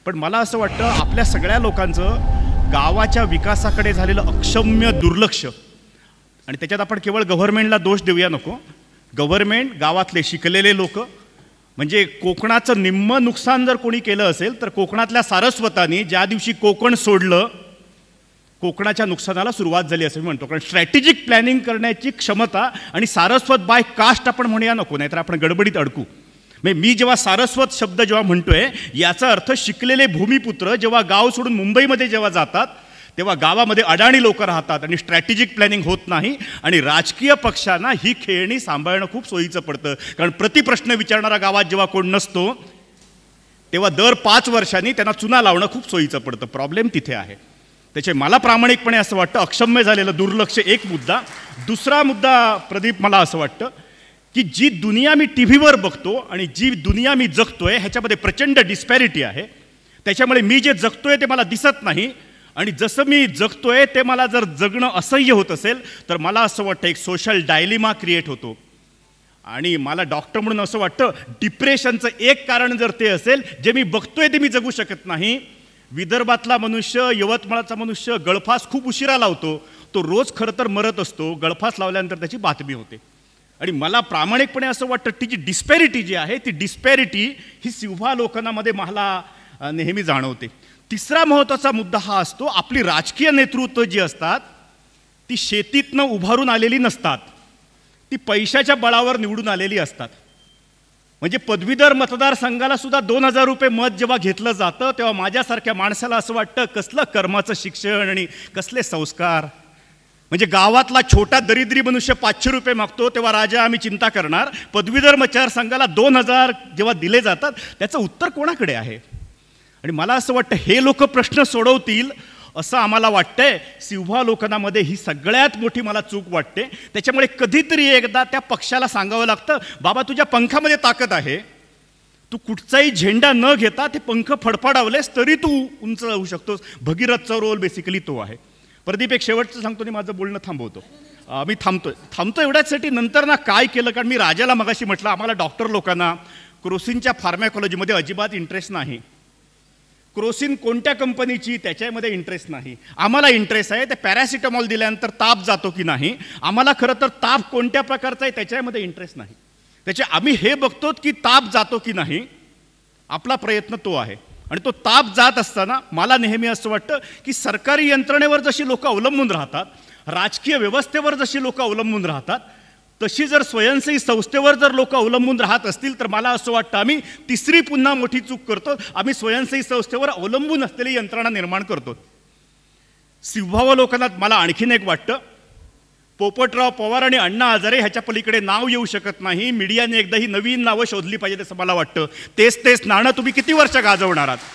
पण मला असं वाटतं आपल्या सगळ्या लोकांचं गावाच्या विकासाकडे झालेलं अक्षम्य दुर्लक्ष, आणि त्याच्यात आपण केवळ गव्हर्नमेंटला दोष देऊया नको. गव्हर्नमेंट, गावातले शिकलेले लोक, म्हणजे कोकणाचं निम्म नुकसान जर कोणी केलं असेल तर कोकणातल्या सारस्वतांनी ज्या दिवशी कोकण सोडलं कोकणाच्या नुकसानाला सुरुवात झाली असं मी म्हणतो. कारण स्ट्रॅटेजिक प्लॅनिंग करण्याची क्षमता, आणि सारस्वत बाय कास्ट आपण म्हणूया नको, नाहीतर आपण गडबडीत अडकू. म्हणजे मी जेव्हा सारस्वत शब्द जेव्हा म्हणतोय याचा अर्थ शिकलेले भूमिपुत्र जेव्हा गाव सोडून मुंबईमध्ये जेव्हा जातात तेव्हा गावामध्ये अडाणी लोक राहतात आणि स्ट्रॅटेजिक प्लॅनिंग होत नाही, आणि राजकीय पक्षांना ही खेळणी सांभाळणं खूप सोयीचं पडतं. कारण प्रतिप्रश्न विचारणारा गावात जेव्हा कोण नसतो तेव्हा दर 5 वर्षांनी त्यांना चुना लावणं खूप सोयीचं पडतं. प्रॉब्लेम तिथे आहे. त्याचे मला प्रामाणिकपणे असं वाटतं अक्षम्य झालेलं दुर्लक्ष एक मुद्दा. दुसरा मुद्दा प्रदीप, मला असं वाटतं की जी दुनिया मी टी व्हीवर बघतो आणि जी दुनिया मी जगतोय ह्याच्यामध्ये प्रचंड डिस्पॅरिटी आहे. त्याच्यामुळे मी जे जगतोय ते मला दिसत नाही, आणि जसं मी जगतोय ते मला जर जगणं असह्य होत असेल तर मला असं वाटतं एक सोशल डायलिमा क्रिएट होतो. आणि मला डॉक्टर म्हणून असं वाटतं डिप्रेशनचं एक कारण जर ते असेल जे मी बघतोय ते मी जगू शकत नाही. विदर्भातला मनुष्य, यवतमाळचा मनुष्य गळफास खूप उशिरा लावतो, तो रोज खरं तर मरत असतो. गळफास लावल्यानंतर त्याची बातमी होते. आणि मला प्रामाणिकपणे असं वाटतं ती जी डिस्पॅरिटी जी आहे ती डिस्पॅरिटी ही सिंव्हा लोकांमध्ये मला नेहमी जाणवते. तिसरा महत्त्वाचा मुद्दा हा असतो, आपली राजकीय नेतृत्व जी असतात ती शेतीतनं उभारून आलेली नसतात, ती पैशाच्या बळावर निवडून आलेली असतात. म्हणजे पदवीधर मतदारसंघाला सुद्धा 2000 रुपये मत जेव्हा घेतलं जातं तेव्हा माझ्यासारख्या माणसाला असं वाटतं कसलं कर्माचं शिक्षण आणि कसले संस्कार. म्हणजे गावातला छोटा दरिद्री मनुष्य 500 रुपये मागतो तेव्हा राजा आम्ही चिंता करणार, पदवीधर मतदारसंघाला 2000 जेव्हा दिले जातात त्याचं उत्तर कोणाकडे आहे. आणि मला असं वाटतं हे लोक प्रश्न सोडवतील असं आम्हाला वाटतंय. सिंव्हा लोकांमध्ये ही सगळ्यात मोठी मला चूक वाटते. त्याच्यामुळे कधीतरी एकदा त्या पक्षाला सांगावं लागतं, बाबा तुझ्या पंखामध्ये ताकद आहे, तू कुठचाही झेंडा न घेता ते पंख फडफडावलेस तरी तू उंच जाऊ शकतोस. भगीरथचा रोल बेसिकली तो आहे. प्रदीप, एक शेवटचं सांगतो आणि माझं बोलणं थांबवतो. मी थांबतो एवढ्याचसाठी, नंतर ना काय केलं, कारण मी राजाला मगाशी म्हटलं आम्हाला डॉक्टर लोकांना क्रोसिनच्या फार्मॅकॉलॉजीमध्ये अजिबात इंटरेस्ट नाही. क्रोसिन कोणत्या कंपनीची त्याच्यामध्ये इंटरेस्ट नाही. आम्हाला इंटरेस्ट आहे ते पॅरासिटामॉल दिल्यानंतर ताप जातो की नाही. आम्हाला खरं तर ताप कोणत्या प्रकारचा आहे त्याच्यामध्ये इंटरेस्ट नाही. त्याचे आम्ही हे बघतो की ताप जातो की नाही, आपला प्रयत्न तो आहे. आणि तो ताप जात असताना मला नेहमी असं वाटतं की सरकारी यंत्रणेवर जशी लोक अवलंबून राहतात, राजकीय व्यवस्थेवर जशी लोक अवलंबून राहतात, तशी जर स्वयंसेवी संस्थेवर जर लोक अवलंबून राहत असतील तर मला असं वाटतं आम्ही तिसरी पुन्हा मोठी चूक करतो. आम्ही स्वयंसेवी संस्थेवर अवलंबून असलेली यंत्रणा निर्माण करतो. सिंव्हा लोकांना मला आणखीन एक वाटतं, पोपटराव पवार आणि अण्णा हजारे ह्याच्या पलीकडे नाव येऊ शकत नाही. मीडियाने एकदा ही नवीन नावं शोधली पाहिजेत असं मला वाटतं. तेच नाणं तुम्ही किती वर्ष गाजवणार आहात.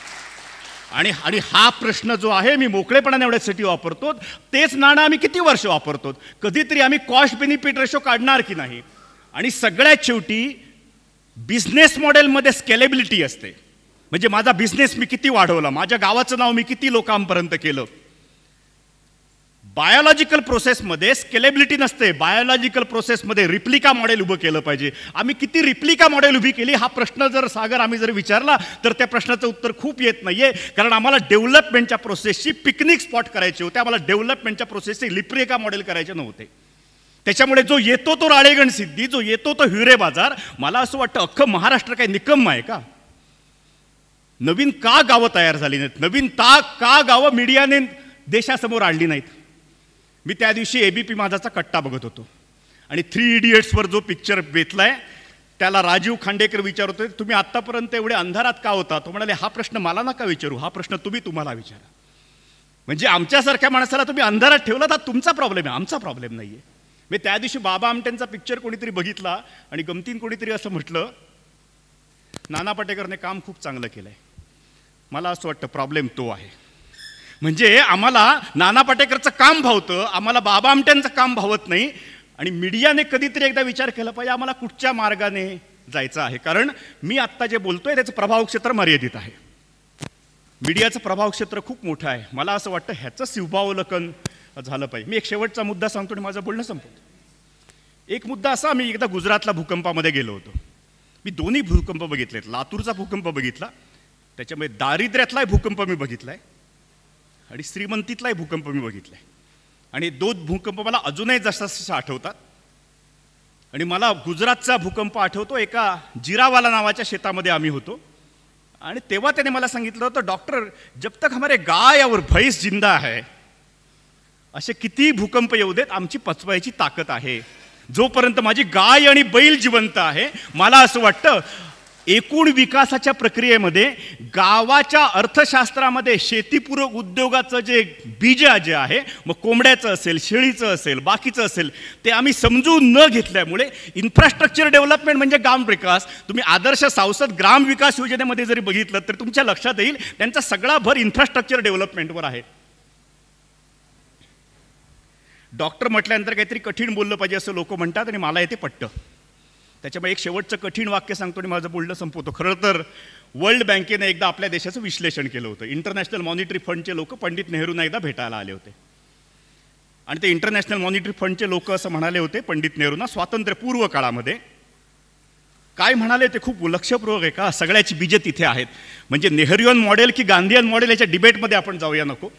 आणि हा प्रश्न जो आहे मी मोकळेपणाने एवढ्यासाठी वापरतो, तेच नाणं आम्ही किती वर्ष वापरतो. कधीतरी आम्ही कॉस्ट बेनिफिट रेशो काढणार की नाही. आणि सगळ्यात शेवटी बिझनेस मॉडेलमध्ये स्केलेबिलिटी असते. म्हणजे माझा बिझनेस मी किती वाढवला, माझ्या गावाचं नाव मी किती लोकांपर्यंत केलं. बायोलॉजिकल प्रोसेसमध्ये स्केलेबिलिटी नसते. बायोलॉजिकल प्रोसेसमध्ये रिप्लिका मॉडेल उभं केलं पाहिजे. आम्ही किती रिप्लिका मॉडेल उभी केली हा प्रश्न जर सागर आम्ही जर विचारला तर त्या प्रश्नाचं उत्तर खूप येत नाहीये. कारण आम्हाला डेव्हलपमेंटच्या प्रोसेसची पिकनिक स्पॉट करायचे होते, आम्हाला डेव्हलपमेंटच्या प्रोसेसचे रिप्लिका मॉडेल करायचे नव्हते. त्याच्यामुळे जो येतो तो राळेगण सिद्धी, जो येतो तो हिवरे बाजार. मला असं वाटतं अख्खं महाराष्ट्र काही निकम्म आहे का? नवीन का गावं तयार झाली नाहीत, नवीन का गावं मीडियाने देशासमोर आणली नाहीत. मी त्या दिवशी ABP माझाचा कट्टा बघत होतो आणि 3 इडियट्सवर जो पिक्चर बेतलाय त्याला राजीव खांडेकर विचारत होते, तुम्ही आत्तापर्यंत एवढे अंधारात का होता? तो म्हणाले, हा प्रश्न मला नका विचारू, हा प्रश्न तुम्हाला विचारा. म्हणजे आमच्यासारख्या माणसाला तुम्ही अंधारात ठेवला तर तुमचा प्रॉब्लेम आहे, आमचा प्रॉब्लेम नाही आहे. मी त्या दिवशी बाबा आमट्यांचा पिक्चर कोणीतरी बघितला आणि गमतीन कोणीतरी असं म्हटलं, नाना पाटेकरने काम खूप चांगलं केलं आहे. मला असं वाटतं प्रॉब्लेम तो आहे. म्हणजे आम्हाला नाना पाटेकरचं काम भावतं, आम्हाला बाबा आमट्यांचं काम भावत नाही. आणि मीडियाने कधीतरी एकदा विचार केला पाहिजे आम्हाला कुठच्या मार्गाने जायचं आहे. कारण मी आत्ता जे बोलतोय त्याचं प्रभाव क्षेत्र मर्यादित आहे, मीडियाचं प्रभाव क्षेत्र खूप मोठं आहे. मला असं वाटतं ह्याचं सिंहावलोकन झालं पाहिजे. मी एक शेवटचा मुद्दा सांगतो आणि माझं बोलणं संपवतो. एक मुद्दा असा, मी एकदा गुजरातला भूकंपामध्ये गेलो होतो. मी 2 भूकंप बघितलेत. लातूरचा भूकंप बघितला, त्याच्यामुळे दारिद्र्यातलाही भूकंप मी बघितलाय आणि श्रीमंतीतलाही भूकंप मी बघितलाय आणि दोन भूकंप मला अजूनही जसं आठवतात. आणि मला गुजरातचा भूकंप आठवतो. एका जिरावाला नावाच्या शेतामध्ये आम्ही होतो आणि तेव्हा त्याने मला सांगितलं होतं, डॉक्टर जब तक हमारे गाय और भैंस जिंदा है, असे किती भूकंप येऊ देत, आमची पचवायची ताकद आहे. जोपर्यंत माझी गाय आणि बैल जिवंत आहे, मला असं वाटतं एकूण विकासाच्या प्रक्रियेमध्ये गावाच्या अर्थशास्त्रामध्ये शेतीपूरक उद्योगाचं जे बीज जे आहे, मग कोंबड्याचं असेल, शेळीचं असेल, बाकीचं असेल, ते आम्ही समजून न घेतल्यामुळे इन्फ्रास्ट्रक्चर डेव्हलपमेंट म्हणजे ग्राम विकास. तुम्ही आदर्श सांसद ग्राम विकास योजनेमध्ये जरी बघितलं तर तुमच्या लक्षात येईल त्यांचा सगळा भर इन्फ्रास्ट्रक्चर डेव्हलपमेंटवर आहे. डॉक्टर म्हटल्यानंतर काहीतरी कठीण बोललं पाहिजे असं लोक म्हणतात आणि मला येते पट्ट. त्याच्यामुळे एक शेवटचं कठीण वाक्य सांगतो आणि माझं बोलणं संपवतो. खरं तर वर्ल्ड बँकेने एकदा आपल्या देशाचं विश्लेषण केलं होतं. इंटरनॅशनल मॉनिटरी फंडचे लोक पंडित नेहरूंना एकदा भेटायला आले होते आणि ते इंटरनॅशनल मॉनिटरी फंडचे लोक असं म्हणाले होते पंडित नेहरूंना, स्वातंत्र्यपूर्व काळामध्ये काय म्हणाले ते खूप लक्षपूर्वक आहे का, सगळ्याची बीजे तिथे आहेत. म्हणजे नेहरियन मॉडेल की गांधीयन मॉडेल याच्या डिबेटमध्ये आपण जाऊया नको.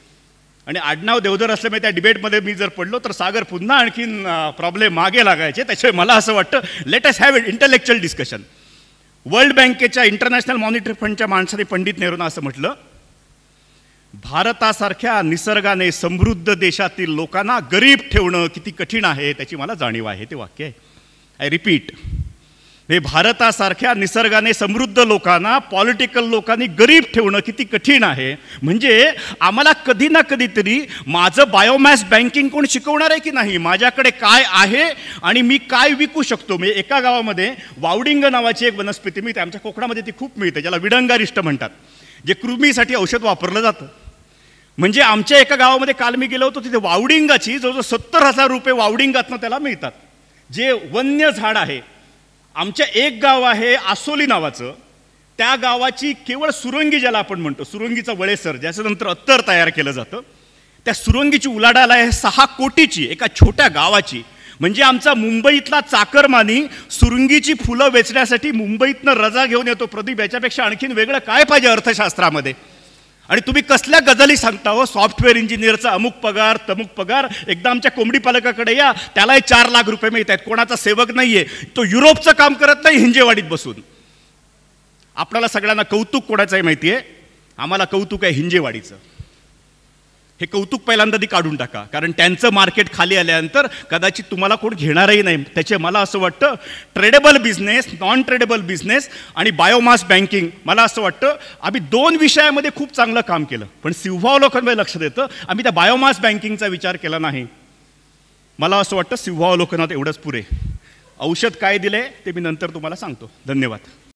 आणि आडनाव देवधर असल्यामुळे त्या डिबेटमध्ये मी जर पडलो तर सागर पुन्हा आणखीन प्रॉब्लेम मागे लागायचे. त्याच्यामुळे मला असं वाटतं let us have intellectual discussion. World बँकेच्या इंटरनॅशनल मॉनिटरी फंडच्या माणसाने पंडित नेहरूंना असं म्हटलं, भारतासारख्या निसर्गाने समृद्ध देशातील लोकांना गरीब ठेवणं किती कठीण आहे त्याची मला जाणीव आहे. ते वाक्य आहे. आय रिपीट, हे भारतासारख्या निसर्गाने समृद्ध लोकांना पॉलिटिकल लोकांनी गरीब ठेवणं किती कठीण आहे. म्हणजे आम्हाला कधी ना कधीतरी माझं बायोमॅस बँकिंग कोण शिकवणार आहे की नाही, माझ्याकडे काय आहे आणि मी काय विकू शकतो. म्हणजे एका गावामध्ये वावडिंग नावाची एक वनस्पती मिळते, आमच्या कोकणामध्ये ती खूप मिळते, ज्याला विडंगारिष्ट म्हणतात, जे कृमीसाठी औषध वापरलं जातं. म्हणजे आमच्या एका गावामध्ये काल मी गेलो होतो, तिथे वावडिंगाची जवळजवळ 70,000 रुपये वावडिंगातनं त्याला मिळतात, जे वन्य झाड आहे. आमच्या एक गाव आहे आसोली नावाचं, त्या गावाची केवळ सुरंगी, ज्याला आपण म्हणतो सुरंगीचा वळेसर, ज्याचं नंतर अत्तर तयार केलं जातं, त्या सुरंगीची उलाढाल आहे 6 कोटीची एका छोट्या गावाची. म्हणजे आमचा मुंबईतला चाकरमानी सुरंगीची फुलं वेचण्यासाठी मुंबईतनं रजा घेऊन येतो. प्रदीप, याच्यापेक्षा आणखीन वेगळं काय पाहिजे अर्थशास्त्रामध्ये. आणि तुम्ही कसल्या गजाली सांगता हो, सॉफ्टवेअर इंजिनियरचा अमुक पगार तमुक पगार. एकदा आमच्या कोंबडी पालकाकडे या, त्यालाही 4 लाख रुपये मिळत आहेत. कोणाचा सेवक नाहीये तो, युरोपचं काम करत नाही हिंजेवाडीत बसून. आपल्याला सगळ्यांना कौतुक कोणाचं आहे माहिती आहे, आम्हाला कौतुक आहे हिंजेवाडीचं. हे कौतुक पहिल्यांदा ती काढून टाका, कारण त्यांचं मार्केट खाली आल्यानंतर कदाचित तुम्हाला कोण घेणारही नाही. त्याचे मला असं वाटतं tradable business, non tradable business आणि बायोमास बँकिंग, मला असं वाटतं आम्ही 2 विषयामध्ये खूप चांगलं काम केलं. पण सिंहावलोकनामध्ये लक्षात येतं आम्ही त्या बायोमास बँकिंगचा विचार केला नाही. मला असं वाटतं सिंहावलोकनात एवढंच पुरे. औषध काय दिले ते मी नंतर तुम्हाला सांगतो. धन्यवाद.